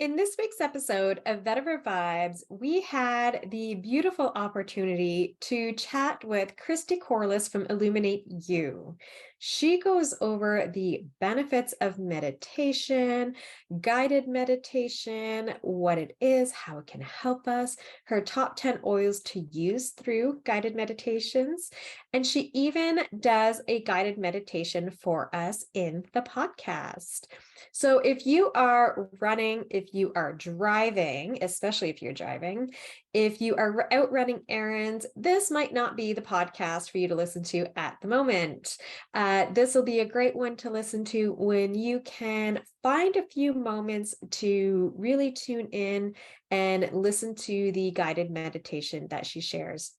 In this week's episode of Vetiver Vibes, we had the beautiful opportunity to chat with Kristi Corless from Illuminate You. She goes over the benefits of meditation, guided meditation, what it is, how it can help us, her top 10 oils to use through guided meditations, and she even does a guided meditation for us in the podcast. So if you are running, if you are driving, especially if you're driving, if you are out running errands, this might not be the podcast for you to listen to at the moment. This will be a great one to listen to when you can find a few moments to really tune in and listen to the guided meditation that she shares.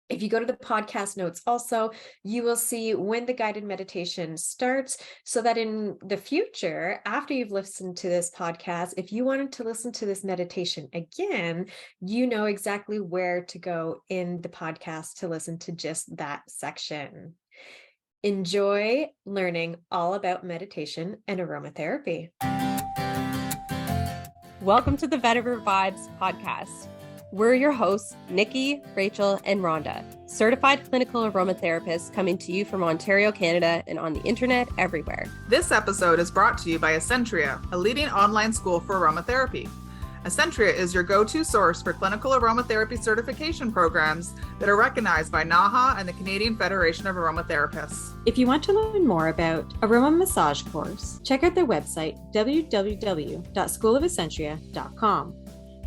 If you go to the podcast notes also, you will see when the guided meditation starts so that in the future, after you've listened to this podcast, if you wanted to listen to this meditation again, you know exactly where to go in the podcast to listen to just that section. Enjoy learning all about meditation and aromatherapy. Welcome to the Vetiver Vibes podcast. We're your hosts, Nikki, Rachel, and Rhonda, certified clinical aromatherapists coming to you from Ontario, Canada, and on the internet everywhere. This episode is brought to you by Essentria, a leading online school for aromatherapy. Essentria is your go-to source for clinical aromatherapy certification programs that are recognized by NAHA and the Canadian Federation of Aromatherapists. If you want to learn more about Aroma Massage course, check out their website, www.schoolofessentria.com.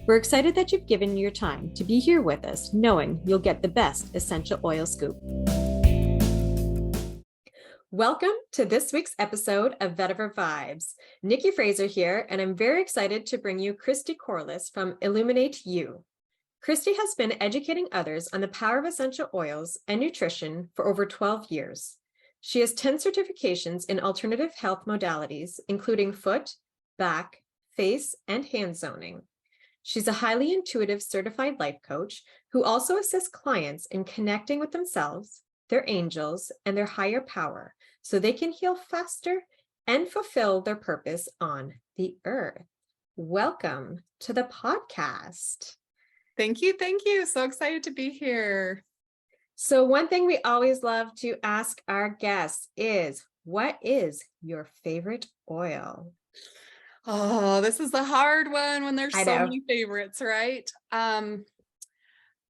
We're excited that you've given your time to be here with us, knowing you'll get the best essential oil scoop. Welcome to this week's episode of Vetiver Vibes. Nikki Fraser here, and I'm very excited to bring you Kristi Corless from Illuminate You. Kristi has been educating others on the power of essential oils and nutrition for over 12 years. She has 10 certifications in alternative health modalities, including foot, back, face, and hand zoning. She's a highly intuitive certified life coach who also assists clients in connecting with themselves, their angels, and their higher power so they can heal faster and fulfill their purpose on the earth. Welcome to the podcast. Thank you. Thank you. So excited to be here. So one thing we always love to ask our guests is, what is your favorite oil? Oh, this is the hard one when there's so many favorites, right? I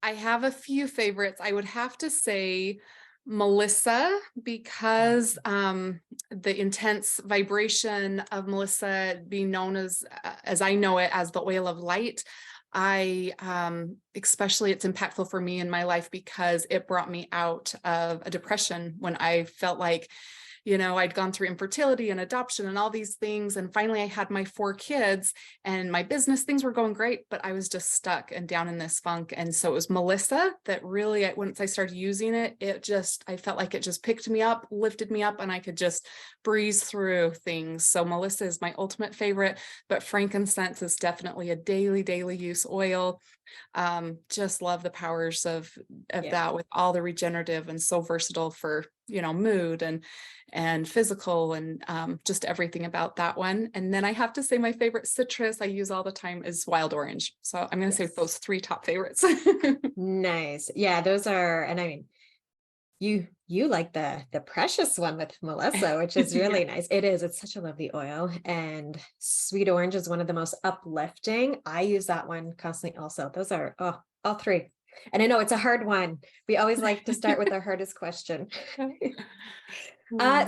have a few favorites. I would have to say Melissa, because the intense vibration of Melissa being known as I know it, as the oil of light. Especially it's impactful for me in my life because it brought me out of a depression when I felt like, I'd gone through infertility and adoption and all these things. And finally I had my 4 kids and my business, things were going great, but I was just stuck and down in this funk. And so it was Melissa that really, once I started using it, I felt like it just picked me up, lifted me up, and I could just breeze through things. So Melissa is my ultimate favorite, but frankincense is definitely a daily use oil. Just love the powers of that with all the regenerative and so versatile for, mood and physical and just everything about that one. And then I have to say my favorite citrus I use all the time is wild orange. So I'm going to say those 3 top favorites. Nice. Yeah, those are, and I mean, you like the precious one with Melissa, which is really nice. It's such a lovely oil, and sweet orange is one of the most uplifting. I use that one constantly also. Those are all 3. And I know it's a hard one. We always like to start with our hardest question.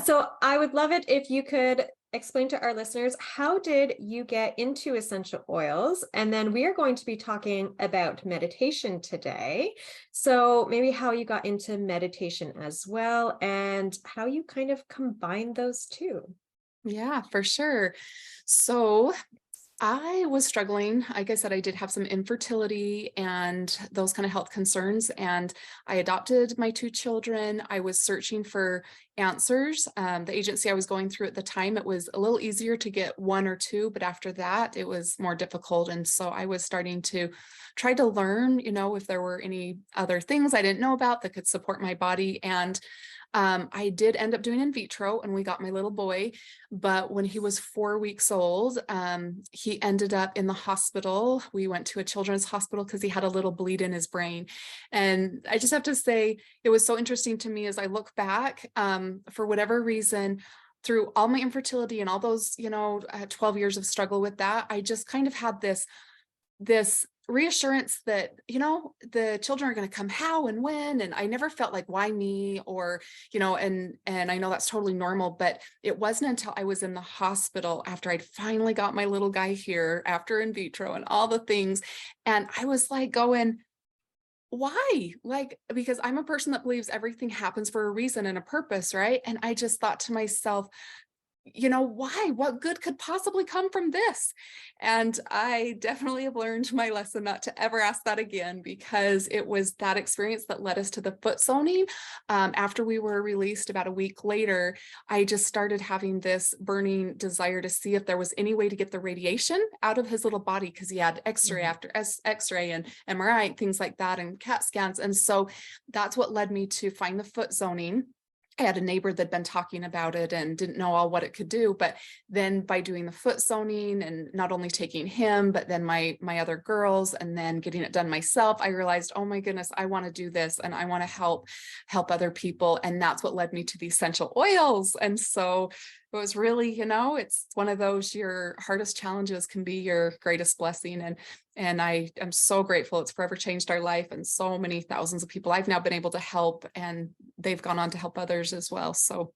So I would love it if you could explain to our listeners, how did you get into essential oils? And then we are going to be talking about meditation today. So maybe how you got into meditation as well, and how you kind of combine those two. Yeah, for sure. So I was struggling. Like I said, I did have some infertility and those kind of health concerns, and I adopted my 2 children. I was searching for answers. The agency I was going through at the time, it was a little easier to get 1 or 2, but after that, it was more difficult. And so I was starting to try to learn, if there were any other things I didn't know about that could support my body. And I did end up doing in vitro and we got my little boy, but when he was 4 weeks old, he ended up in the hospital. We went to a children's hospital because he had a little bleed in his brain. And I just have to say, it was so interesting to me as I look back, for whatever reason, through all my infertility and all those, 12 years of struggle with that, I just kind of had this reassurance that, the children are going to come how and when, and I never felt like, why me? Or, and I know that's totally normal, but it wasn't until I was in the hospital after I'd finally got my little guy here after in vitro and all the things, and I was like going, why? Like, because I'm a person that believes everything happens for a reason and a purpose, right? And I just thought to myself, why? What good could possibly come from this? And I definitely have learned my lesson not to ever ask that again, because it was that experience that led us to the foot zoning. After we were released about a week later, I just started having this burning desire to see if there was any way to get the radiation out of his little body, because he had X-ray after X-ray and MRI and things like that and CAT scans. And so that's what led me to find the foot zoning. I had a neighbor that'd been talking about it and didn't know all what it could do. But then by doing the foot zoning and not only taking him, but then my other girls, and then getting it done myself, I realized, oh my goodness, I want to do this and I want to help other people. And that's what led me to the essential oils. And so it was really, it's one of those, your hardest challenges can be your greatest blessing. And I am so grateful. It's forever changed our life, and so many thousands of people I've now been able to help, and they've gone on to help others as well. So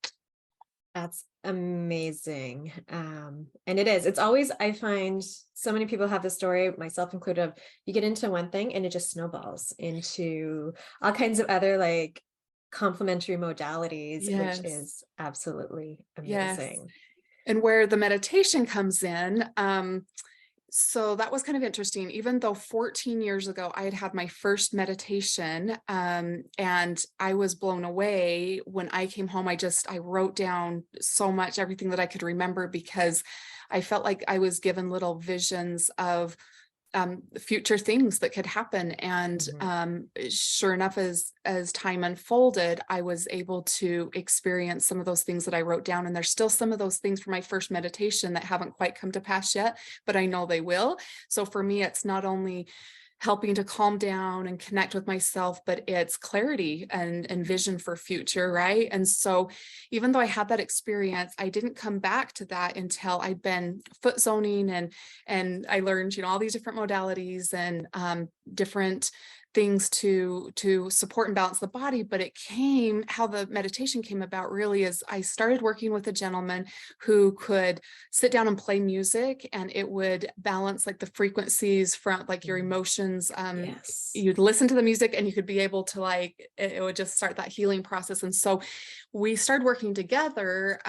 that's amazing. And it's always, I find so many people have this story, myself included, of you get into one thing and it just snowballs into all kinds of other like complementary modalities, yes, which is absolutely yes. amazing. And where the meditation comes in, so that was kind of interesting. Even though 14 years ago I had had my first meditation, and I was blown away when I came home. I wrote down so much, everything that I could remember, because I felt like I was given little visions of future things that could happen. And sure enough, as time unfolded, I was able to experience some of those things that I wrote down. And there's still some of those things from my first meditation that haven't quite come to pass yet, but I know they will. So for me, it's not only helping to calm down and connect with myself, but it's clarity and vision for future, right? And so even though I had that experience, I didn't come back to that until I'd been foot zoning, and I learned, all these different modalities and different things to support and balance the body. But how the meditation came about really is I started working with a gentleman who could sit down and play music, and it would balance like the frequencies from like your emotions. Yes. You'd listen to the music and you could be able to it would just start that healing process. And so we started working together.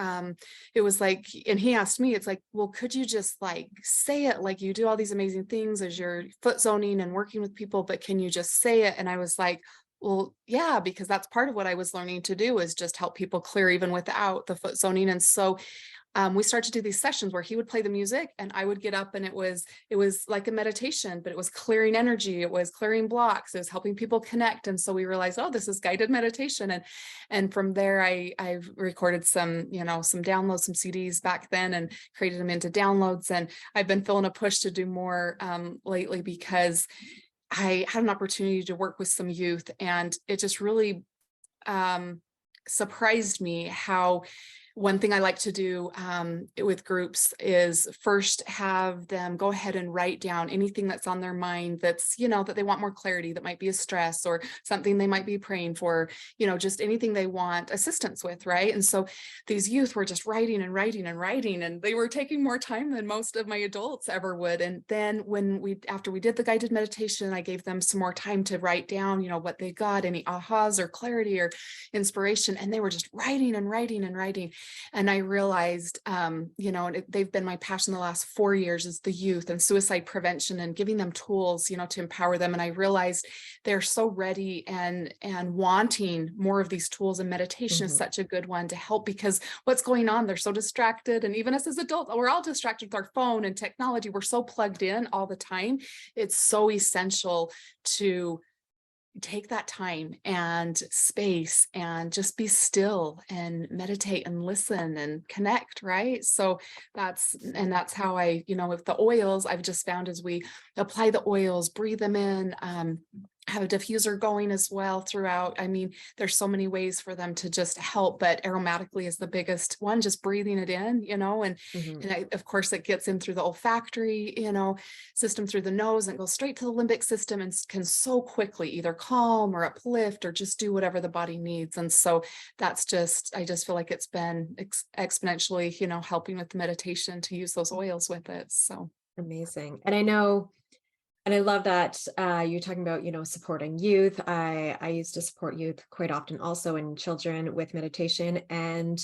It was like, and he asked me, it's like, well, could you just like say it, like you do all these amazing things as you're foot zoning and working with people, but can you just say it? And I was like, well, yeah, because that's part of what I was learning to do, is just help people clear even without the foot zoning. And so we started to do these sessions where he would play the music and I would get up, and it was like a meditation, but it was clearing energy. It was clearing blocks. It was helping people connect. And so we realized, oh, this is guided meditation. And from there, I've recorded some downloads, some CDs back then, and created them into downloads. And I've been feeling a push to do more lately, because I had an opportunity to work with some youth, and it just really surprised me how one thing I like to do with groups is first have them go ahead and write down anything that's on their mind that's, that they want more clarity, that might be a stress or something they might be praying for, just anything they want assistance with, right? And so these youth were just writing and writing and writing, and they were taking more time than most of my adults ever would. And then after we did the guided meditation, I gave them some more time to write down, what they got, any ahas or clarity or inspiration, and they were just writing and writing and writing. And I realized, they've been my passion the last 4 years, is the youth and suicide prevention, and giving them tools, to empower them. And I realized they're so ready and wanting more of these tools, and meditation is such a good one to help, because what's going on, they're so distracted. And even us as adults, we're all distracted with our phone and technology. We're so plugged in all the time. It's so essential to take that time and space and just be still and meditate and listen and connect, right? So that's how I, with the oils, I've just found as we apply the oils, breathe them in, have a diffuser going as well throughout. I mean, there's so many ways for them to just help, but aromatically is the biggest one, just breathing it in, of course it gets in through the olfactory, system through the nose and goes straight to the limbic system and can so quickly either calm or uplift or just do whatever the body needs. And so I just feel like it's been exponentially, helping with the meditation to use those oils with it. So Amazing. And I know, and I love that you're talking about, supporting youth. I used to support youth quite often also, in children with meditation. And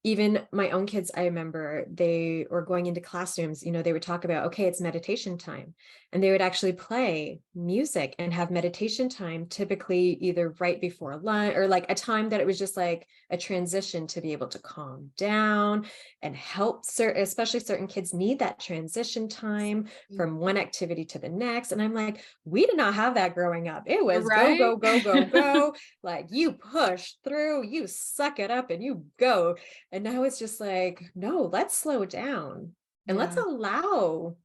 even my own kids, I remember they were going into classrooms, they would talk about, okay, it's meditation time. And they would actually play music and have meditation time, typically either right before lunch or like a time that it was just like a transition to be able to calm down and help, especially certain kids need that transition time from one activity to the next. And I'm like, we did not have that growing up. It was go, right. go, go, go, go. Like you push through, you suck it up and you go. And now it's just like, no, let's slow down and let's Yeah. allow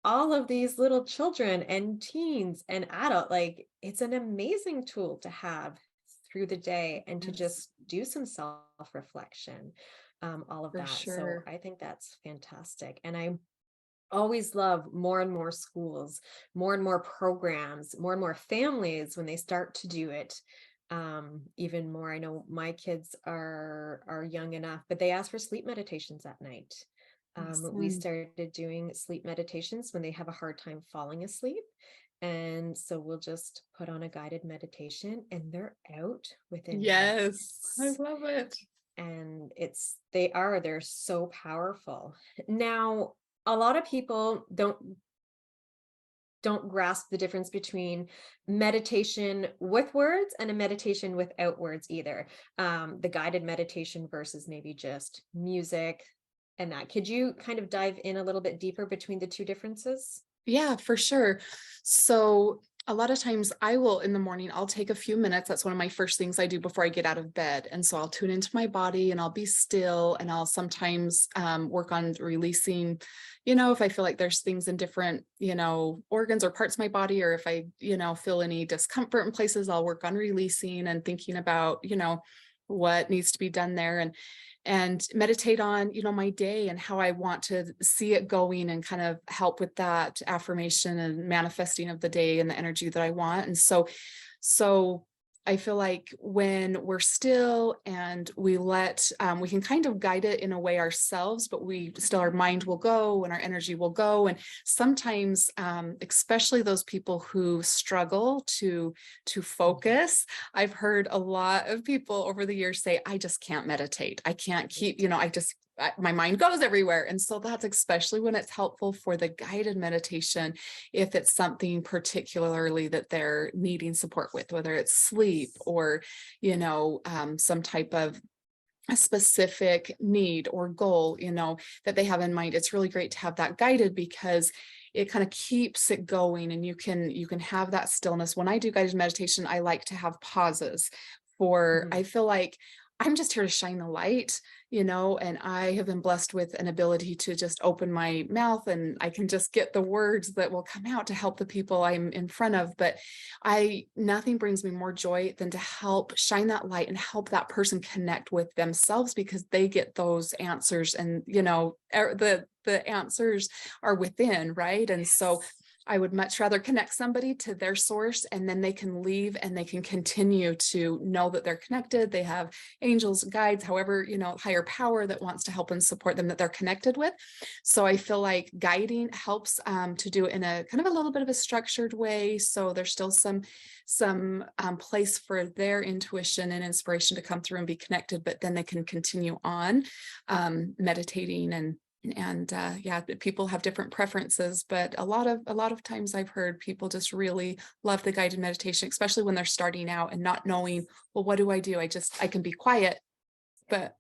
all of these little children and teens and adult, like it's an amazing tool to have through the day and to Yes, just do some self-reflection, all of for that. So sure. I think that's fantastic. And I always love more and more schools, more and more programs, more and more families when they start to do it. Even more. I know my kids are young enough, but they ask for sleep meditations at night. We Awesome. started doing sleep meditations when they have a hard time falling asleep. And so we'll just put on a guided meditation and they're out within Yes, I minutes. love it. And they're so powerful. Now, a lot of people don't grasp the difference between meditation with words and a meditation without words either. The guided meditation versus maybe just music and that. Could you kind of dive in a little bit deeper between the two differences? Yeah, for sure. So a lot of times I will in the morning, I'll take a few minutes. That's one of my first things I do before I get out of bed. And so I'll tune into my body and I'll be still and I'll sometimes work on releasing, if I feel like there's things in different, organs or parts of my body, or if I, feel any discomfort in places, I'll work on releasing and thinking about, what needs to be done there. And meditate on, my day and how I want to see it going and kind of help with that affirmation and manifesting of the day and the energy that I want. And so I feel like when we're still and we we can kind of guide it in a way ourselves, but our mind will go and our energy will go. And sometimes, especially those people who struggle to focus, I've heard a lot of people over the years say, I just can't meditate. I can't keep, my mind goes everywhere. And so that's especially when it's helpful for the guided meditation, if it's something particularly that they're needing support with, whether it's sleep or, some type of a specific need or goal, that they have in mind. It's really great to have that guided because it kind of keeps it going and you can have that stillness. When I do guided meditation, I like to have pauses I feel like I'm just here to shine the light, and I have been blessed with an ability to just open my mouth and I can just get the words that will come out to help the people I'm in front of. But nothing brings me more joy than to help shine that light and help that person connect with themselves, because they get those answers and, the answers are within, right? And so I would much rather connect somebody to their source and then they can leave and they can continue to know that they're connected. They have angels, guides, however, higher power that wants to help and support them that they're connected with. So I feel like guiding helps to do it in a kind of a little bit of a structured way. So there's still some place for their intuition and inspiration to come through and be connected, but then they can continue on meditating and yeah, people have different preferences, but a lot of times I've heard people just really love the guided meditation, especially when they're starting out and not knowing, well, what do? I can be quiet, but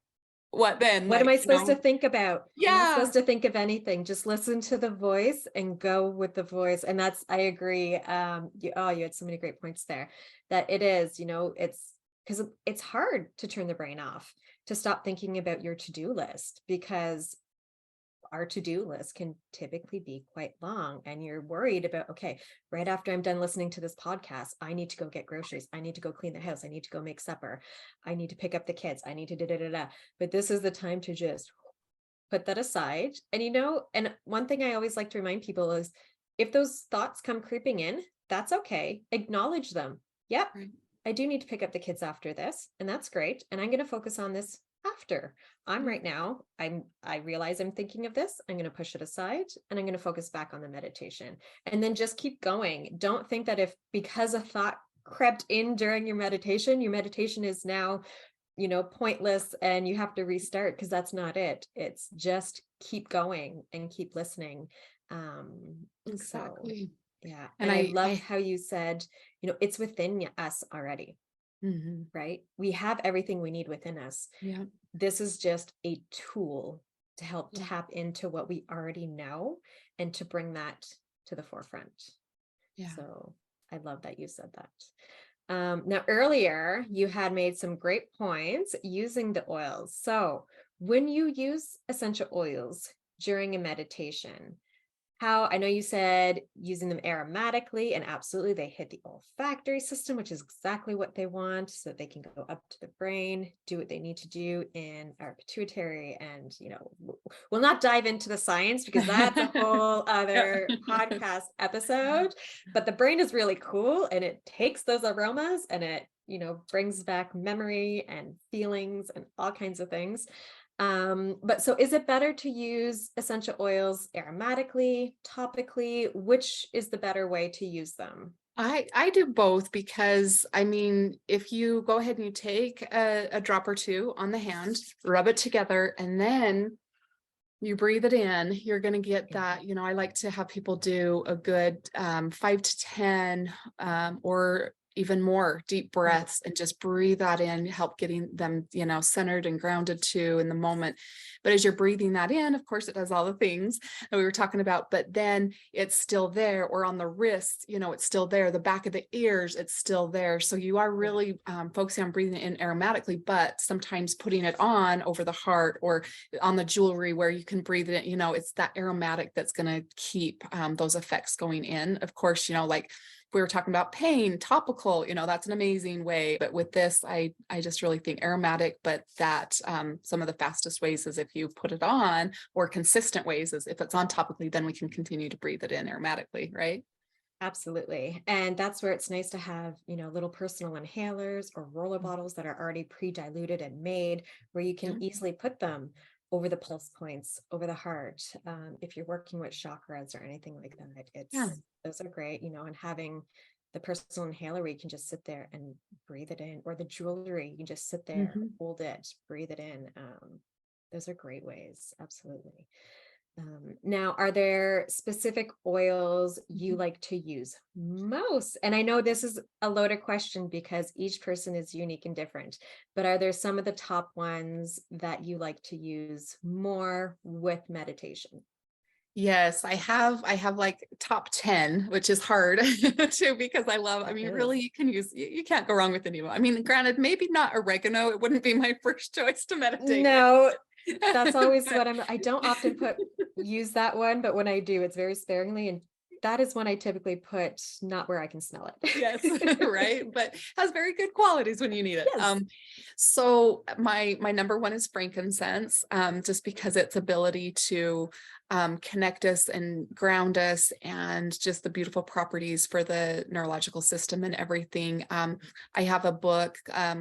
what then? What am Like, I supposed to think about? I'm not yeah. supposed to think of anything. Just listen to the voice and go with the voice. And that's, I agree. You had so many great points there, that it is, it's because it's hard to turn the brain off, to stop thinking about your to-do list, because our to-do list can typically be quite long, and you're worried about, okay, right after I'm done listening to this podcast, I need to go get groceries, I need to go clean the house, I need to go make supper, I need to pick up the kids, I need to da da da da. But this is the time to just put that aside. And and one thing I always like to remind people is, if those thoughts come creeping in, that's okay, acknowledge them. Yep, Right. I do need to pick up the kids after this, and that's great, and I'm going to focus on this after. I'm right now, I realize I'm thinking of this, I'm going to push it aside, and I'm going to focus back on the meditation, and then just keep going. Don't think that if, because a thought crept in during your meditation is now pointless and you have to restart, because that's not it. It's just keep going and keep listening. So Exactly. yeah, And and I I, loved I, how you said, it's within us already, mhm. right? We have everything we need within us. Yeah. This is just a tool to help Yeah. tap into what we already know and to bring that to the forefront. Yeah. So I love that you said that. Now, earlier you had made some great points using the oils. So when you use essential oils during a meditation, I know you said using them aromatically, and absolutely they hit the olfactory system, which is exactly what they want, so that they can go up to the brain, do what they need to do in our pituitary. And, we'll not dive into the science, because that's a whole other podcast episode, but the brain is really cool, and it takes those aromas and it, brings back memory and feelings and all kinds of things. But so is it better to use essential oils aromatically, topically? Which is the better way to use them? I do both, because I mean, if you go ahead and you take a drop or two on the hand, rub it together, and then you breathe it in, you're going to get that, I like to have people do a good 5 to 10 or even more deep breaths, and just breathe that in, help getting them, centered and grounded too in the moment. But as you're breathing that in, of course, it does all the things that we were talking about, but then it's still there, or on the wrists, it's still there, the back of the ears, it's still there. So you are really focusing on breathing in aromatically, but sometimes putting it on over the heart or on the jewelry where you can breathe it in, it's that aromatic that's going to keep those effects going in. Of course, like we were talking about pain, topical, that's an amazing way. But with this, I just really think aromatic, but that some of the fastest ways is if you put it on, or consistent ways is if it's on topically, then we can continue to breathe it in aromatically, right? Absolutely. And that's where it's nice to have, little personal inhalers or roller Mm. bottles that are already pre-diluted and made, where you Yeah. can easily put them over the pulse points, over the heart. If you're working with chakras or anything like that, Yeah. those are great, and having the personal inhaler where you can just sit there and breathe it in, or the jewelry, you can just sit there, Mhm. hold it, breathe it in. Those are great ways. Absolutely. Now, are there specific oils you like to use most? And I know this is a loaded question because each person is unique and different, but are there some of the top ones that you like to use more with meditation? Yes, I have like top 10, which is hard too, because I It mean, really, is. you can't go wrong with any of them. I mean, granted, maybe not oregano. It wouldn't be my first choice to meditate with. No, that's always But I don't often use that one, but when I do, it's very sparingly. And that is one I typically put not where I can smell yes, it. right. But has very good qualities when you need it. Yes. So my number one is frankincense, just because its ability to connect us and ground us, and just the beautiful properties for the neurological system and everything. I have a book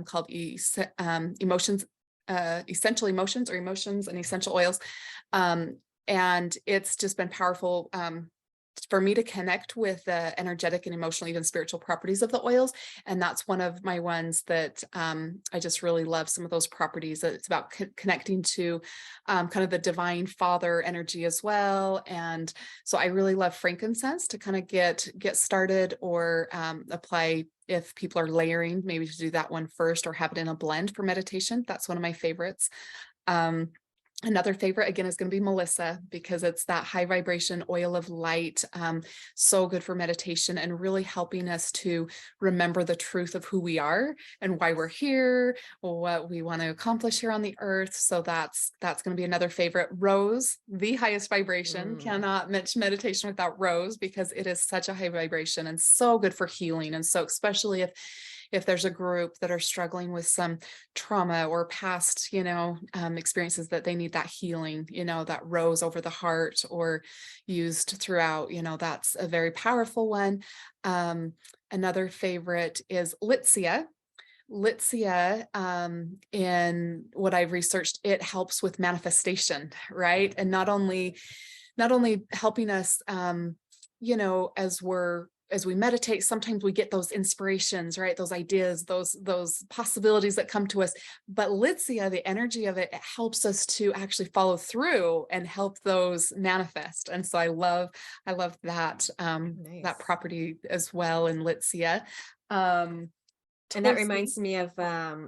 called Emotions, Essential Emotions, or Emotions and Essential Oils. And it's just been powerful for me to connect with the energetic and emotional, even spiritual properties of the oils. And that's one of my ones that I just really love, some of those properties. It's about connecting to kind of the divine father energy as well. And so I really love frankincense to kind of get started, or apply if people are layering, maybe to do that one first, or have it in a blend for meditation. That's one of my favorites. Another favorite, again, is going to be Melissa, because it's that high vibration oil of light. So good for meditation and really helping us to remember the truth of who we are and why we're here, what we want to accomplish here on the earth. So that's going to be another favorite. Rose, the highest vibration. Cannot mention meditation without rose, because it is such a high vibration and so good for healing. And so especially if there's a group that are struggling with some trauma or past, experiences that they need that healing, that rose over the heart or used throughout, that's a very powerful one. Another favorite is Litsia. Litsia, in what I've researched, it helps with manifestation, right? And not only helping us, as we meditate, sometimes we get those inspirations, right? Those ideas, those possibilities that come to us. But Litsia, the energy of it helps us to actually follow through and help those manifest. And so I love that, Nice. that property as well in Litsia. And that reminds me of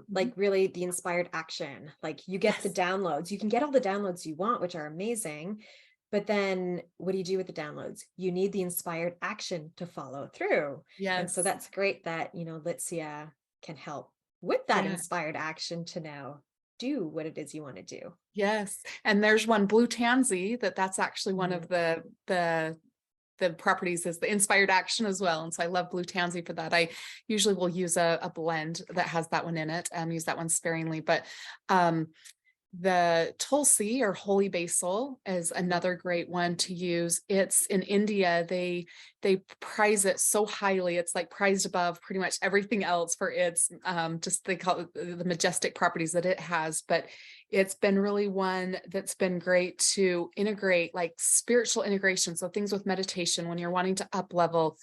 like really the inspired action. Like you get the Yes. downloads. You can get all the downloads you want, which are amazing. But then what do you do with the downloads? You need the inspired action to follow through. And so Yes. that's great that, Litsia can help with that Yeah. inspired action to now do what it is you want to do. Yes. And there's one blue tansy that's actually one of the properties is the inspired action as well. And so I love blue tansy for that. I usually will use a blend that has that one in it, use that one sparingly, but the tulsi or holy basil is another great one to use. It's in India, they prize it so highly. It's like prized above pretty much everything else for its just they call it the majestic properties that it has. But it's been really one that's been great to integrate, like spiritual integration. So things with meditation, when you're wanting to up level,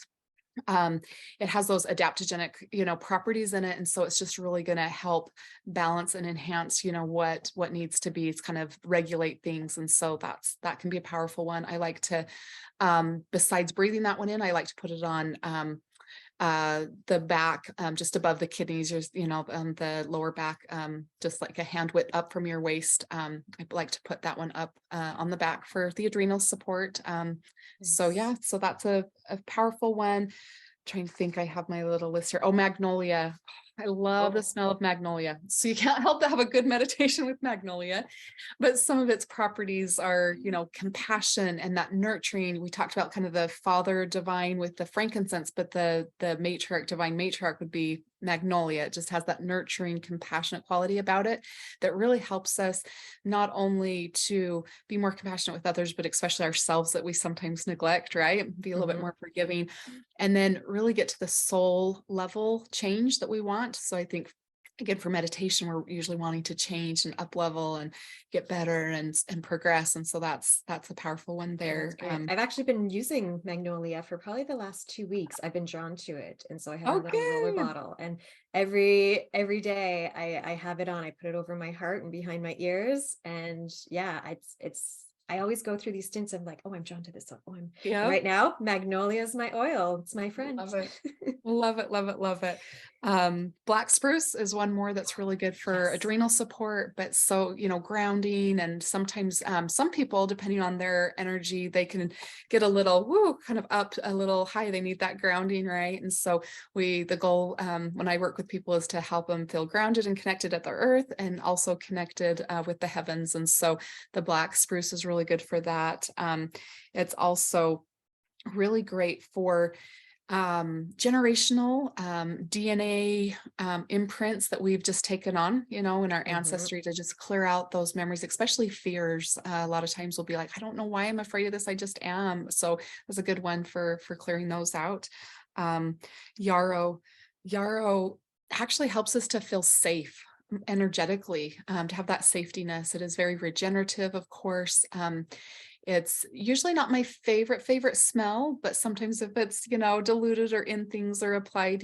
it has those adaptogenic, properties in it. And so it's just really going to help balance and enhance, what needs to be. It's kind of regulate things. And so that can be a powerful one. I like to, besides breathing that one in, I like to put it on, the back, just above the kidneys, the lower back, just like a hand width up from your waist. I like to put that one up, on the back for the adrenal support. So yeah, so that's a powerful one. Trying to think, I have my little list here. Oh, magnolia. I love the smell of magnolia. So you can't help but have a good meditation with magnolia. But some of its properties are, compassion and that nurturing. We talked about kind of the father divine with the frankincense, but the matriarch, divine matriarch would be magnolia. It just has that nurturing, compassionate quality about it that really helps us not only to be more compassionate with others, but especially ourselves that we sometimes neglect, right? Be a little bit more forgiving, and then really get to the soul level change that we want. So I think, again, for meditation, we're usually wanting to change and up level and get better and progress. And so that's a powerful one there. I've actually been using magnolia for probably the last 2 weeks. I've been drawn to it. And so I have a little roller bottle, and every day I have it on. I put it over my heart and behind my ears. And yeah, I always go through these stints of like, oh, I'm drawn to this. Right now, magnolia is my oil. It's my friend. Love it. Love it. Love it. Love it. Black spruce is one more that's really good for adrenal support, but so, grounding. And sometimes, some people, depending on their energy, they can get a little, kind of up a little high. They need that grounding. Right. And so the goal, when I work with people, is to help them feel grounded and connected at the earth and also connected, with the heavens. And so the black spruce is really good for that. It's also really great for generational DNA imprints that we've just taken on, in our ancestry, to just clear out those memories, especially fears. A lot of times we'll be like, I don't know why I'm afraid of this. I just am. So that's a good one for clearing those out. Yarrow actually helps us to feel safe energetically, to have that safetiness. It is very regenerative, of course. It's usually not my favorite smell, but sometimes if it's, diluted or in things or applied,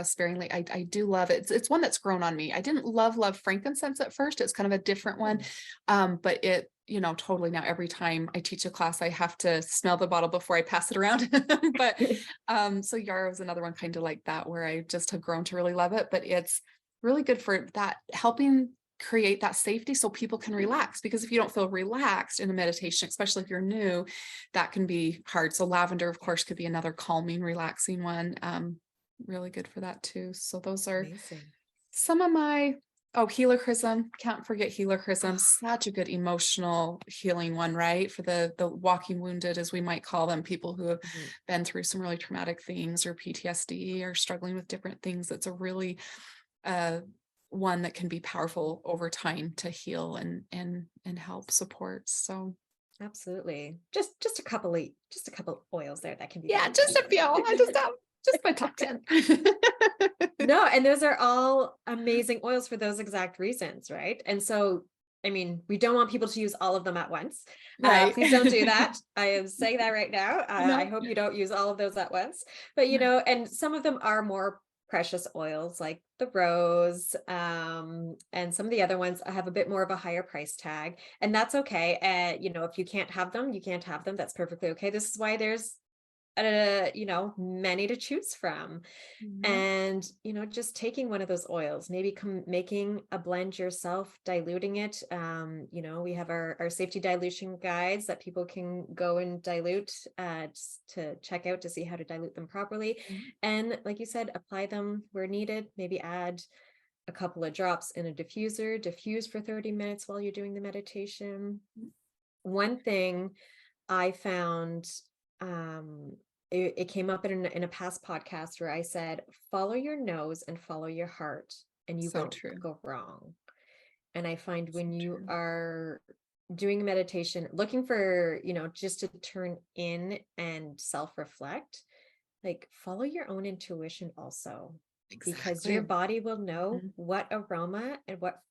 sparingly, I do love it. It's one that's grown on me. I didn't love frankincense at first. It's kind of a different one. But it, totally now every time I teach a class, I have to smell the bottle before I pass it around. But, so yarrow is another one kind of like that, where I just have grown to really love it, but it's really good for that, helping create that safety so people can relax, because if you don't feel relaxed in a meditation, especially if you're new, that can be hard. So lavender, of course, could be another calming, relaxing one. Really good for that too. So those are Amazing. some of my, helichrysum. Can't forget helichrysum. Such a good emotional healing one, right? For the walking wounded, as we might call them, people who have Mhm. been through some really traumatic things or PTSD or struggling with different things. It's a really one that can be powerful over time to heal and help support. So Absolutely. Just a couple oils there that can be yeah, very just a few. I just have just my top 10. No, and those are all amazing oils for those exact reasons, right? And so, I mean, we don't want people to use all of them at once. Right. Please don't do that. I am saying that right now. I No. hope you don't use all of those at once. But and some of them are more precious oils, like the rose, and some of the other ones have a bit more of a higher price tag, and that's okay. If you can't have them, you can't have them. That's perfectly okay. This is why there's many to choose from. Yeah. And just taking one of those oils, maybe making a blend yourself, diluting it. We have our safety dilution guides that people can go and dilute, just to check out to see how to dilute them properly. And like you said, apply them where needed. Maybe add a couple of drops in a diffuser, diffuse for 30 minutes while you're doing the meditation. One thing I found, um, it came up in a past podcast where I said, follow your nose and follow your heart, and you So won't true. go wrong. And I find So when you true. are doing meditation, looking for, just to turn in and self-reflect, like follow your own intuition also, because your Exactly. body will know Mhm. what aroma and what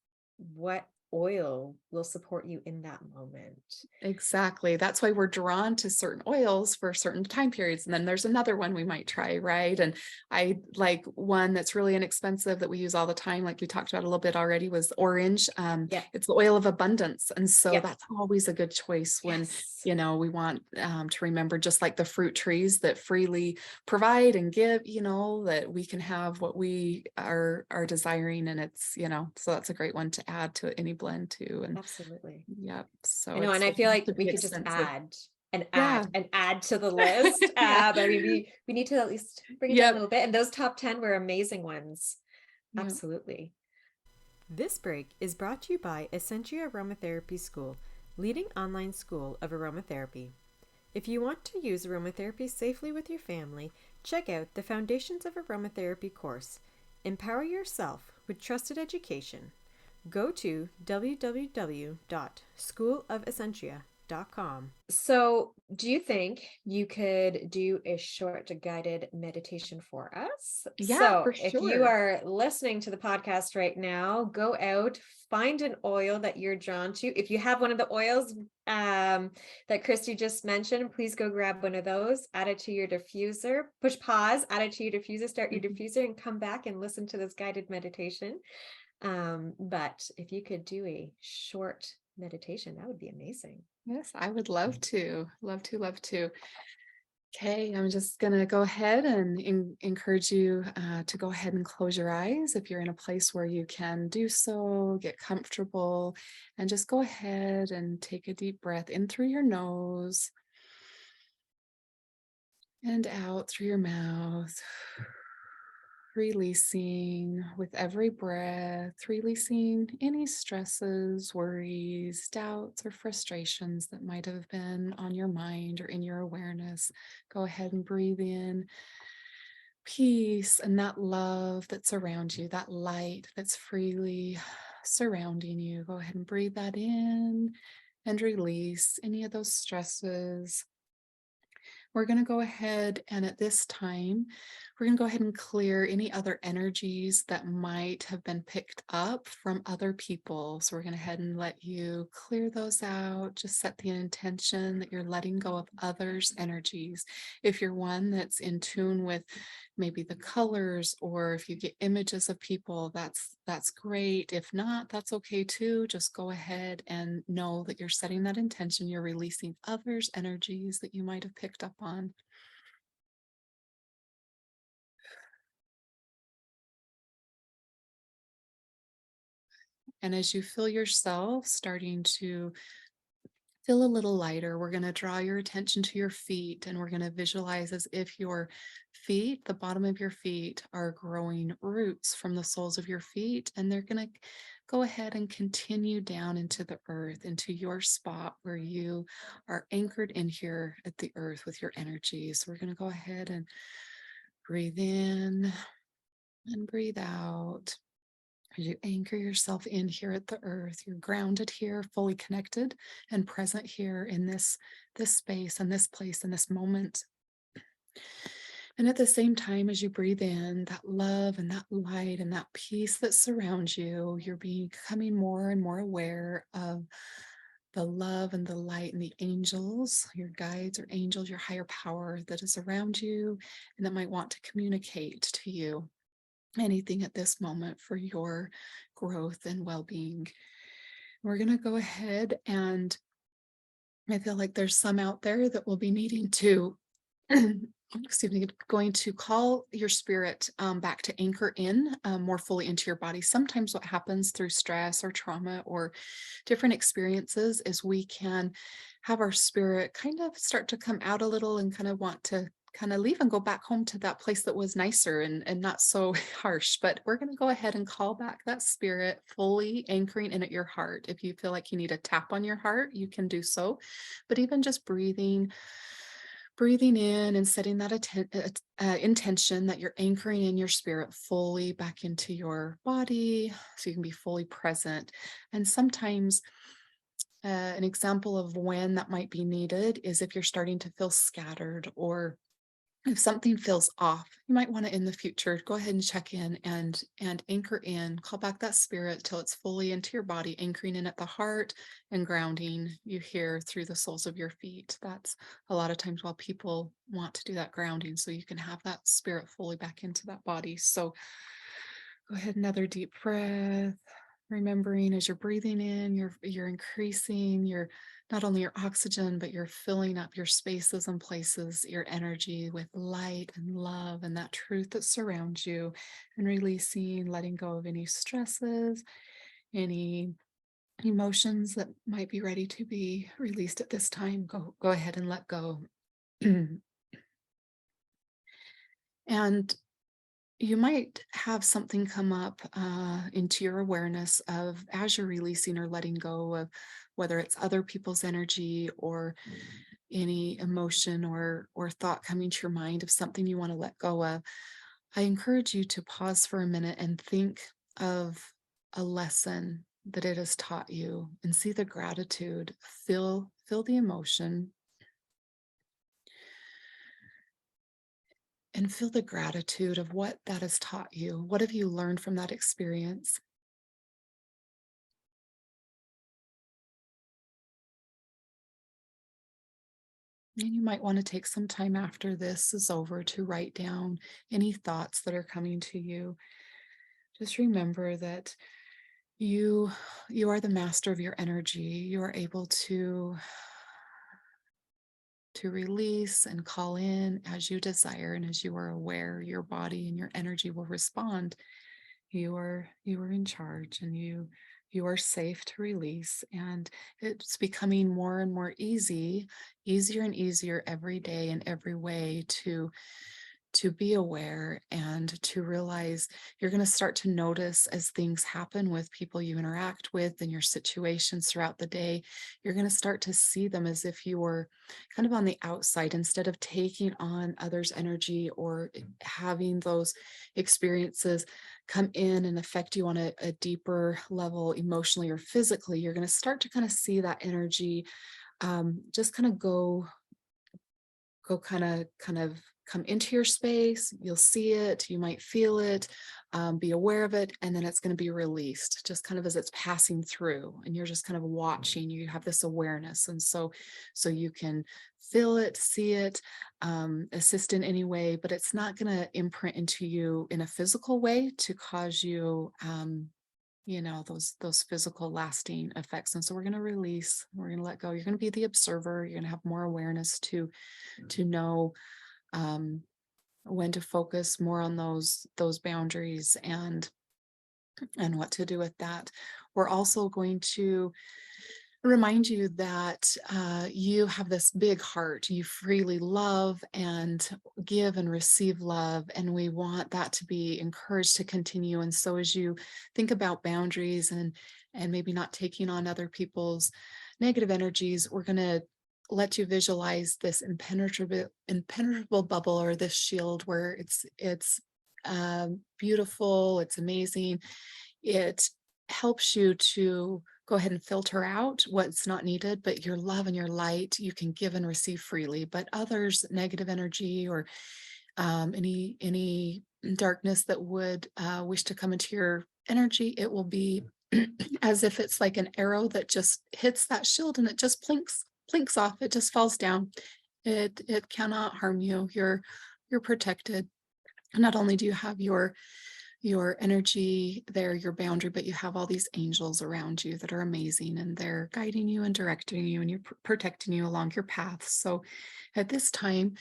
oil will support you in that moment. Exactly. That's why we're drawn to certain oils for certain time periods. And then there's another one we might try, right? And I like one that's really inexpensive that we use all the time, like we talked about a little bit already, was orange. Yeah. It's the oil of abundance. And so Yeah. that's always a good choice when, Yes. we want to remember, just like the fruit trees that freely provide and give, that we can have what we are desiring. And it's, so that's a great one to add to any blend too. And Absolutely. yeah, I so know, and I it feel doesn't have like to we be could just expensive. add and Yeah. add and add to the list. Yeah. But I mean, we need to at least bring it down a Yep. little bit. And those top 10 were amazing ones. Yeah. Absolutely. This break is brought to you by Essentria Aromatherapy School, leading online school of aromatherapy. If you want to use aromatherapy safely with your family, check out the Foundations of Aromatherapy course. Empower yourself with trusted education. Go to www.schoolofessentria.com. So, do you think you could do a short guided meditation for us? Yeah, So, for if you sure. are listening to the podcast right now, go out, find an oil that you're drawn to. If you have one of the oils that Kristi just mentioned, please go grab one of those, add it to your diffuser, push pause, add it to your diffuser, start your Mhm. diffuser, and come back and listen to this guided meditation. But if you could do a short meditation, that would be amazing. Yes, I would love to. Love to, love to. Okay, I'm just going to go ahead and encourage you to go ahead and close your eyes if you're in a place where you can do so, get comfortable, and just go ahead and take a deep breath in through your nose and out through your mouth. Releasing with every breath, releasing any stresses, worries, doubts, or frustrations that might have been on your mind or in your awareness. Go ahead and breathe in peace and that love that's around you, that light that's freely surrounding you. Go ahead and breathe that in and release any of those stresses. We're going to go ahead and at this time, we're going to go ahead and clear any other energies that might have been picked up from other people. So we're going to head and let you clear those out. Just set the intention that you're letting go of others' energies. If you're one that's in tune with maybe the colors, or if you get images of people, that's great. If not, that's okay too. Just go ahead and know that you're setting that intention. You're releasing others' energies that you might have picked up on. And as you feel yourself starting to feel a little lighter, we're going to draw your attention to your feet, and we're going to visualize as if your feet, the bottom of your feet, are growing roots from the soles of your feet, and they're going to go ahead and continue down into the earth, into your spot where you are anchored in here at the earth with your energy. So we're going to go ahead and breathe in and breathe out. As you anchor yourself in here at the earth, you're grounded here, fully connected and present here in this space and this place and this moment. And at the same time, as you breathe in that love and that light and that peace that surrounds you, you're becoming more and more aware of the love and the light and the angels, your guides or angels, your higher power that is around you and that might want to communicate to you anything at this moment for your growth and well-being. We're going to go ahead, and I feel like there's some out there that will be needing to excuse me, going to call your spirit back to anchor in more fully into your body. Sometimes what happens through stress or trauma or different experiences is we can have our spirit kind of start to come out a little and kind of want to kind of leave and go back home to that place that was nicer and not so harsh. But we're going to go ahead and call back that spirit, fully anchoring in at your heart. If you feel like you need a tap on your heart, you can do so. But even just breathing in and setting that intention that you're anchoring in your spirit fully back into your body so you can be fully present. And sometimes an example of when that might be needed is if you're starting to feel scattered, or if something feels off, you might want to in the future go ahead and check in and anchor in, call back that spirit till it's fully into your body, anchoring in at the heart and grounding you here through the soles of your feet. That's a lot of times while people want to do that grounding, so you can have that spirit fully back into that body. So go ahead, another deep breath. Remembering as you're breathing in, you're increasing your not only your oxygen, but you're filling up your spaces and places, your energy with light and love and that truth that surrounds you, and releasing, letting go of any stresses, any emotions that might be ready to be released at this time. Go ahead and let go. And you might have something come up into your awareness of as you're releasing or letting go of, whether it's other people's energy or any emotion or thought coming to your mind of something you want to let go of. I encourage you to pause for a minute and think of a lesson that it has taught you and see the gratitude. Feel the emotion and feel the gratitude of what that has taught you. What have you learned from that experience? And you might want to take some time after this is over to write down any thoughts that are coming to you. Just remember that you you are the master of your energy. You are able to release and call in as you desire, and as you are aware, your body and your energy will respond. You are in charge, and you are safe to release, and it's becoming more and more easier and easier every day in every way to be aware and to realize. You're going to start to notice as things happen with people you interact with and your situations throughout the day. You're going to start to see them as if you were kind of on the outside, instead of taking on others' energy or having those experiences come in and affect you on a deeper level, emotionally or physically. You're going to start to kind of see that energy just kind of go kind of come into your space. You'll see it, you might feel it, be aware of it, and then it's going to be released just kind of as it's passing through, and you're just kind of watching. You have this awareness, and so you can feel it, see it, assist in any way, but it's not going to imprint into you in a physical way to cause you those physical lasting effects. And so we're going to release, we're going to let go. You're going to be the observer. You're going to have more awareness to know when to focus more on those boundaries and what to do with that. we're also going to remind you that you have this big heart. You freely love and give and receive love. And we want that to be encouraged to continue. And so as you think about boundaries and maybe not taking on other people's negative energies, we're going to let you visualize this impenetrable bubble, or this shield, where it's beautiful, it's amazing. It helps you to go ahead and filter out what's not needed, but your love and your light, you can give and receive freely. But others, negative energy, or any darkness that would wish to come into your energy, it will be as if it's like an arrow that just hits that shield and it just plinks off. It just falls down. It cannot harm you. You're protected. Not only do you have your energy there, your boundary, but you have all these angels around you that are amazing, and they're guiding you and directing you, and you're protecting you along your path. So at this time,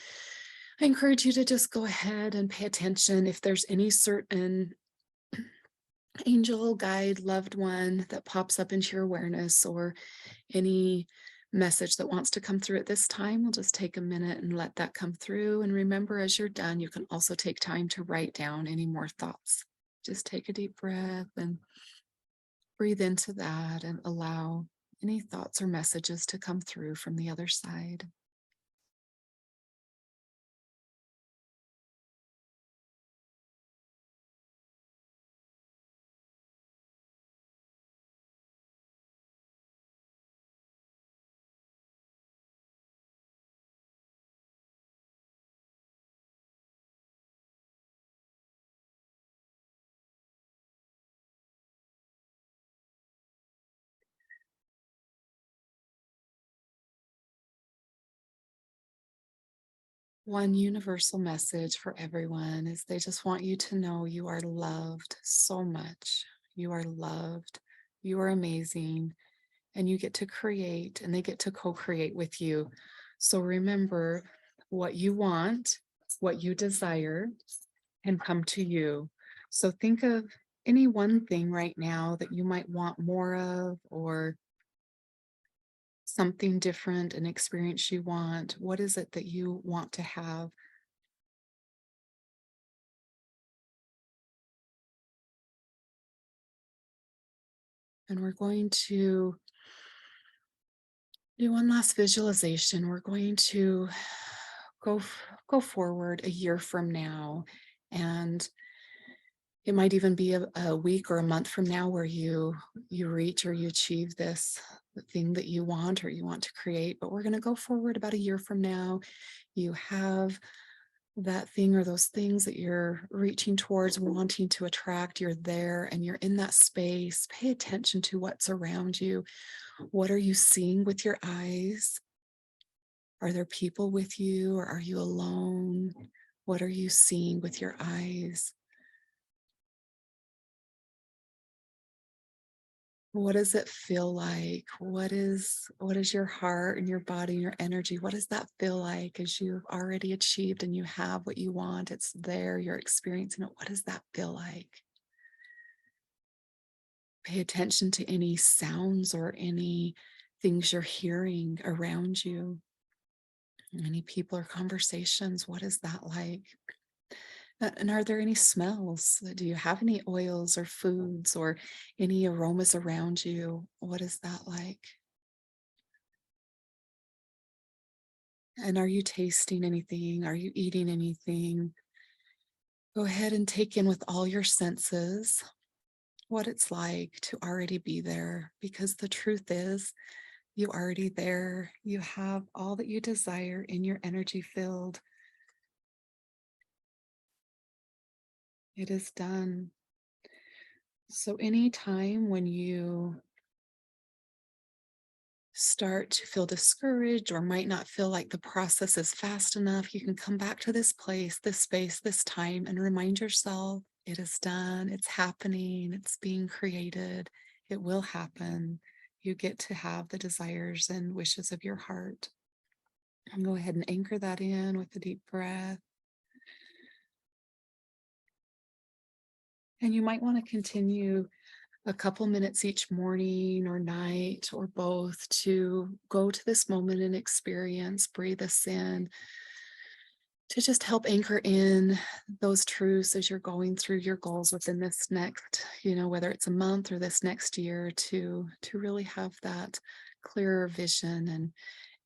I encourage you to just go ahead and pay attention if there's any certain angel, guide, loved one that pops up into your awareness, or any message that wants to come through at this time. We'll just take a minute and let that come through. And remember, as you're done, you can also take time to write down any more thoughts. Just take a deep breath and breathe into that, and allow any thoughts or messages to come through from the other side. One universal message for everyone is they just want you to know you are loved so much. You are loved. You are amazing. And you get to create, and they get to co-create with you. So remember, what you want, what you desire, can come to you. So think of any one thing right now that you might want more of, or something different, an experience you want. What is it that you want to have? And we're going to do one last visualization. We're going to go forward a year from now, and it might even be a week or a month from now, where you reach or you achieve this thing that you want or you want to create. But we're going to go forward about a year from now. You have that thing or those things that you're reaching towards, wanting to attract. You're there and you're in that space. Pay attention to what's around you. What are you seeing with your eyes? Are there people with you, or are you alone? What are you seeing with your eyes? What does it feel like? What is your heart and your body and your energy? What does that feel like as you've already achieved and you have what you want? It's there, you're experiencing it. What does that feel like? Pay attention to any sounds or any things you're hearing around you. Any people or conversations, what is that like? And are there any smells? Do you have any oils or foods or any aromas around you? What is that like? And are you tasting anything? Are you eating anything? Go ahead and take in with all your senses what it's like to already be there, because the truth is, you already there. You have all that you desire in your energy field. It is done. So anytime when you start to feel discouraged or might not feel like the process is fast enough, you can come back to this place, this space, this time, and remind yourself it is done, it's happening, it's being created, it will happen. You get to have the desires and wishes of your heart. And go ahead and anchor that in with a deep breath. And you might want to continue a couple minutes each morning or night or both to go to this moment and experience, breathe us in, to just help anchor in those truths as you're going through your goals within this next, whether it's a month or this next year, to really have that clearer vision,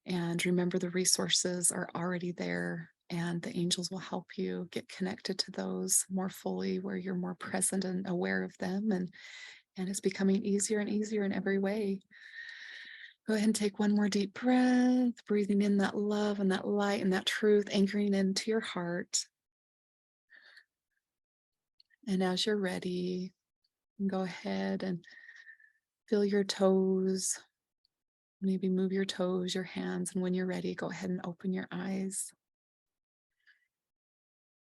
and remember the resources are already there, and the angels will help you get connected to those more fully, where you're more present and aware of them, and it's becoming easier and easier in every way. Go ahead and take one more deep breath, breathing in that love and that light and that truth, anchoring into your heart. And as you're ready, go ahead and feel your toes. Maybe move your toes, your hands, and when you're ready, go ahead and open your eyes.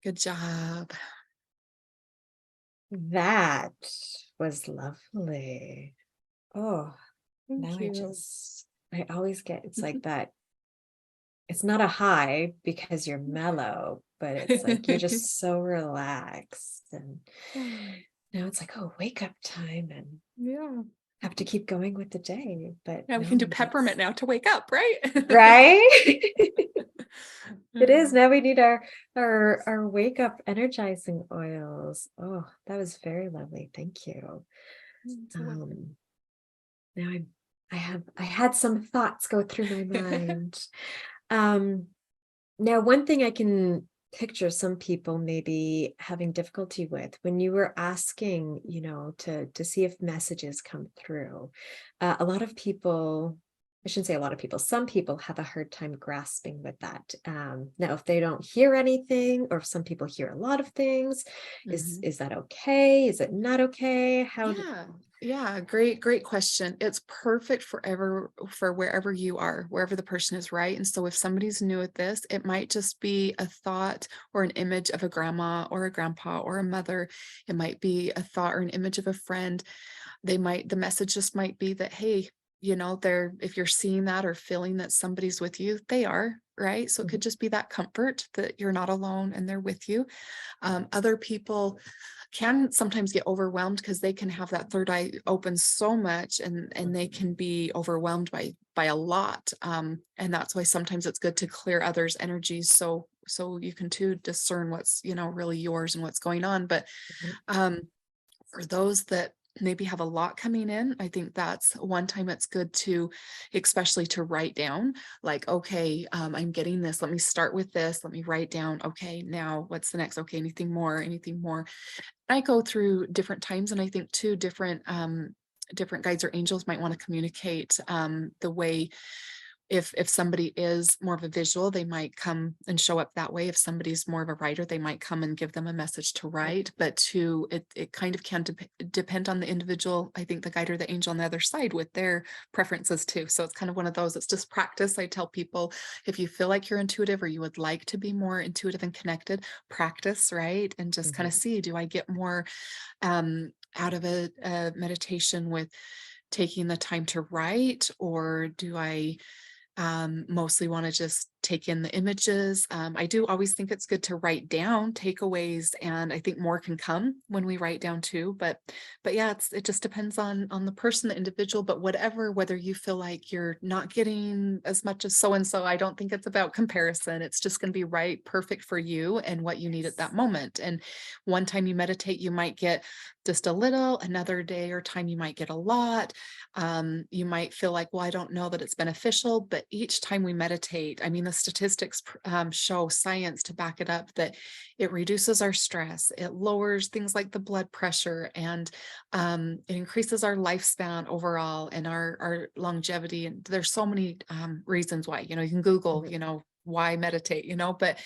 Good job. That was lovely. Oh, now Thank you. I always get, it's like that. It's not a high because you're mellow, but it's like you're just so relaxed. And now it's like, oh, wake up time and Yeah. have to keep going with the day. But Yeah, we can do no, peppermint now to wake up, right? right? It is. Now we need our wake up energizing oils. Oh, that was very lovely. Thank you. So welcome. Now I had some thoughts go through my mind. Um, Now, one thing I can picture some people maybe having difficulty with when you were asking, to see if messages come through. A lot of people, I shouldn't say a lot of people, some people have a hard time grasping with that. Now, if they don't hear anything, or if some people hear a lot of things, Mhm. is that okay? Is it not okay? Yeah, great question. It's perfect for wherever you are, wherever the person is, right? And so if somebody's new at this, it might just be a thought or an image of a grandma or a grandpa or a mother. It might be a thought or an image of a friend. The message just might be that, hey, if you're seeing that or feeling that somebody's with you, they are, right? So it could Mhm. just be that comfort that you're not alone and they're with you. Other people can sometimes get overwhelmed because they can have that third eye open so much, and they can be overwhelmed by a lot. And that's why sometimes it's good to clear others' energies, so you can too discern what's really yours and what's going on. But Mhm. um for those that maybe have a lot coming in, I think that's one time it's good to, especially to write down, like, okay, I'm getting this. Let me start with this. Let me write down, okay, now what's the next? Okay, anything more. I go through different times, and I think too different guides or angels might want to communicate the way. If somebody is more of a visual, they might come and show up that way. If somebody's more of a writer, they might come and give them a message to write. But it kind of can depend on the individual. I think the guide or the angel on the other side with their preferences too. So it's kind of one of those. It's just practice. I tell people, if you feel like you're intuitive or you would like to be more intuitive and connected, practice, right? And just kind of Mhm. see, do I get more out of a meditation with taking the time to write, or do I mostly want to just take in the images? I do always think it's good to write down takeaways, and I think more can come when we write down too. But yeah, it just depends on the person, the individual. But whether you feel like you're not getting as much as so and so, I don't think it's about comparison. It's just going to be right, perfect for you and what you need at that moment. And one time you meditate, you might get just a little. Another day or time, you might get a lot. You might feel like, well, I don't know that it's beneficial, but each time we meditate, I mean, the statistics show science to back it up, that it reduces our stress, it lowers things like the blood pressure, and it increases our lifespan overall and our longevity. And there's so many reasons why, you can Google, Mhm. why meditate, but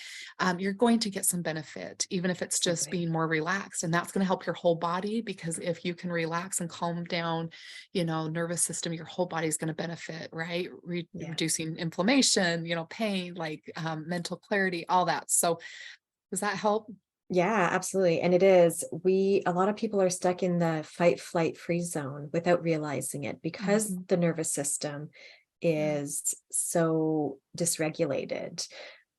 you're going to get some benefit, even if it's just Absolutely. being more relaxed. And that's going to help your whole body, because if you can relax and calm down, nervous system, your whole body is going to benefit, right? Yes. Reducing inflammation, pain, like mental clarity, all that. So does that help? Yeah, absolutely. And a lot of people are stuck in the fight, flight, freeze zone without realizing it because Mhm. the nervous system Yeah. is so dysregulated.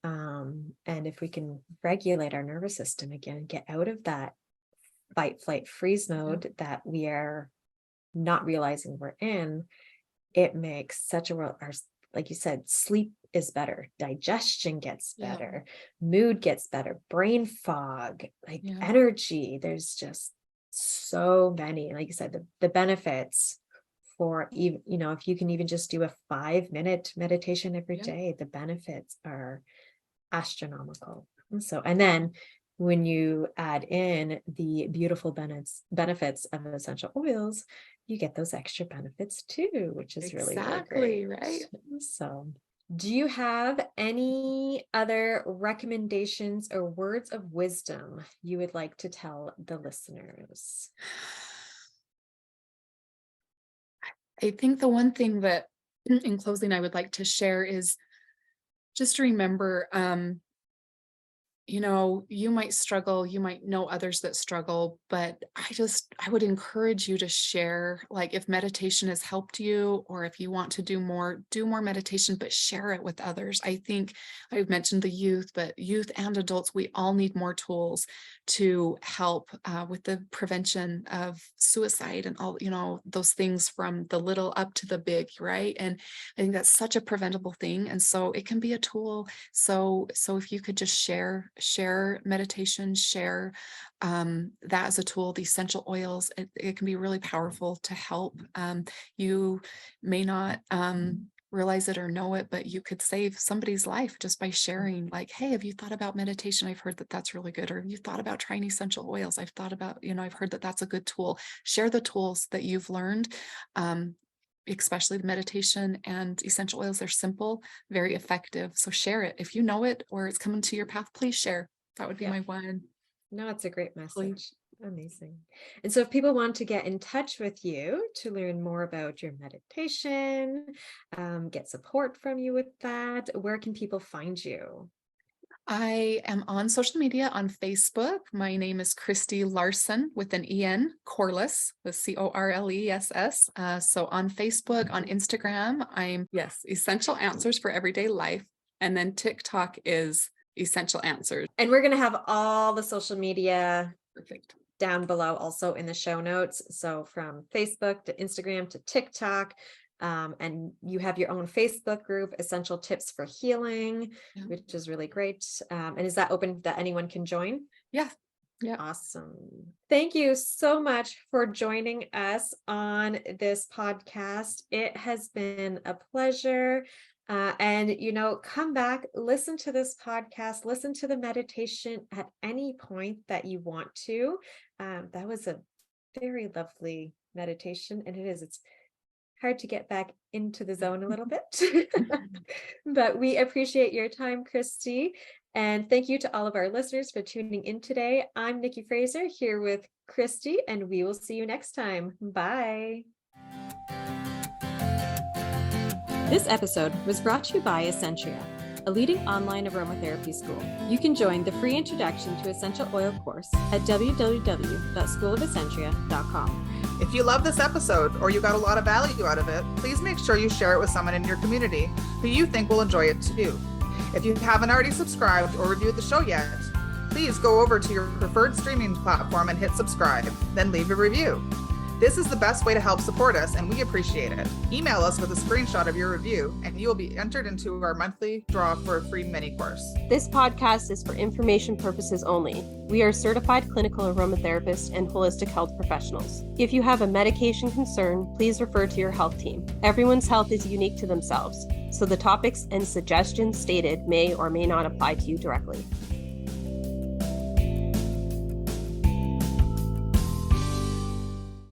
And if we can regulate our nervous system again, get out of that fight, flight, freeze Yeah. mode that we are not realizing we're in, it makes such a world. Like you said, sleep is better, digestion gets better, mood gets better, brain fog, like energy. There's just so many, like you said, the benefits for even, if you can even just do a 5-minute meditation every day, the benefits are astronomical. And then when you add in the beautiful benefits of essential oils, you get those extra benefits too, which is really, really great. Right. So do you have any other recommendations or words of wisdom you would like to tell the listeners? I think the one thing that in closing I would like to share is just remember, you might struggle, you might know others that struggle, but I would encourage you to share, like if meditation has helped you, or if you want to do more meditation, but share it with others. I think I've mentioned the youth, but youth and adults, we all need more tools to help with the prevention of suicide and all, those things from the little up to the big, right? And I think that's such a preventable thing. And so it can be a tool. So if you could just share meditation, share that as a tool, the essential oils, it can be really powerful to help. You may not realize it or know it, but you could save somebody's life just by sharing, like, hey, have you thought about meditation? I've heard that that's really good. Or have you thought about trying essential oils? I've thought about, I've heard that that's a good tool. Share the tools that you've learned. Especially the meditation and essential oils. They're simple, very effective. So share it. If you know it or it's coming to your path, please share. That would be my one. No, it's a great message. Amazing. And so if people want to get in touch with you to learn more about your meditation, get support from you with that, where can people find you? I am on social media on Facebook. My name is Kristi Larson with an E-N, Corless with Corless. So on Facebook, on Instagram, I'm Essential Answers for Everyday Life. And then TikTok is Essential Answers. And we're going to have all the social media down below also in the show notes. So from Facebook to Instagram to TikTok. And you have your own Facebook group, Essential Tips for Healing, which is really great. And is that open that anyone can join? Yeah. Awesome. Thank you so much for joining us on this podcast. It has been a pleasure. And come back, listen to this podcast, listen to the meditation at any point that you want to. That was a very lovely meditation, and it's hard to get back into the zone a little bit, but we appreciate your time, Kristi. And thank you to all of our listeners for tuning in today. I'm Nikki Fraser here with Kristi, and we will see you next time. Bye. This episode was brought to you by Essentria, a leading online aromatherapy school. You can join the free Introduction to Essential Oil course at www.schoolofessentria.com. If you love this episode or you got a lot of value out of it, please make sure you share it with someone in your community who you think will enjoy it too. If you haven't already subscribed or reviewed the show yet, please go over to your preferred streaming platform and hit subscribe, then leave a review. This is the best way to help support us, and we appreciate it. Email us with a screenshot of your review, and you will be entered into our monthly draw for a free mini course. This podcast is for information purposes only. We are certified clinical aromatherapists and holistic health professionals. If you have a medication concern, please refer to your health team. Everyone's health is unique to themselves, so the topics and suggestions stated may or may not apply to you directly.